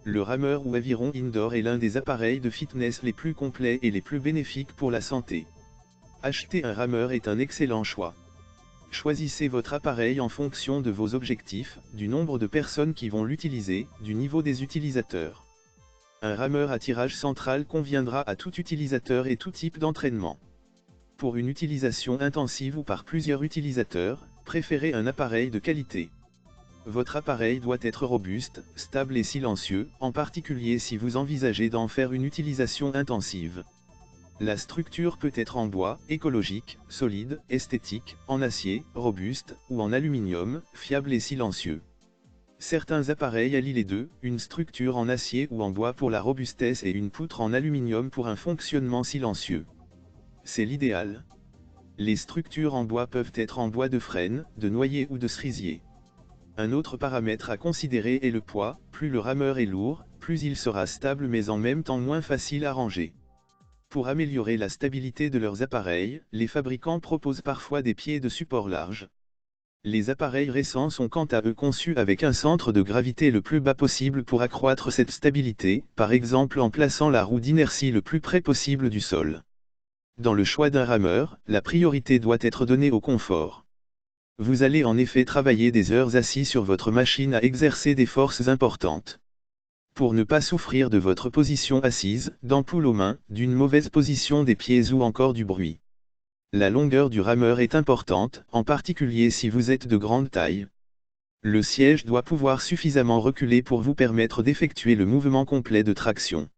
Le rameur ou aviron indoor est l'un des appareils de fitness les plus complets et les plus bénéfiques pour la santé. Acheter un rameur est un excellent choix. Choisissez votre appareil en fonction de vos objectifs, du nombre de personnes qui vont l'utiliser, du niveau des utilisateurs. Un rameur à tirage central conviendra à tout utilisateur et tout type d'entraînement. Pour une utilisation intensive ou par plusieurs utilisateurs, préférez un appareil de qualité. Votre appareil doit être robuste, stable et silencieux, en particulier si vous envisagez d'en faire une utilisation intensive. La structure peut être en bois, écologique, solide, esthétique, en acier, robuste, ou en aluminium, fiable et silencieux. Certains appareils allient les deux, une structure en acier ou en bois pour la robustesse et une poutre en aluminium pour un fonctionnement silencieux. C'est l'idéal. Les structures en bois peuvent être en bois de frêne, de noyer ou de cerisier. Un autre paramètre à considérer est le poids, plus le rameur est lourd, plus il sera stable mais en même temps moins facile à ranger. Pour améliorer la stabilité de leurs appareils, les fabricants proposent parfois des pieds de support large. Les appareils récents sont quant à eux conçus avec un centre de gravité le plus bas possible pour accroître cette stabilité, par exemple en plaçant la roue d'inertie le plus près possible du sol. Dans le choix d'un rameur, la priorité doit être donnée au confort. Vous allez en effet travailler des heures assis sur votre machine à exercer des forces importantes. Pour ne pas souffrir de votre position assise, d'ampoules aux mains, d'une mauvaise position des pieds ou encore du bruit. La longueur du rameur est importante, en particulier si vous êtes de grande taille. Le siège doit pouvoir suffisamment reculer pour vous permettre d'effectuer le mouvement complet de traction.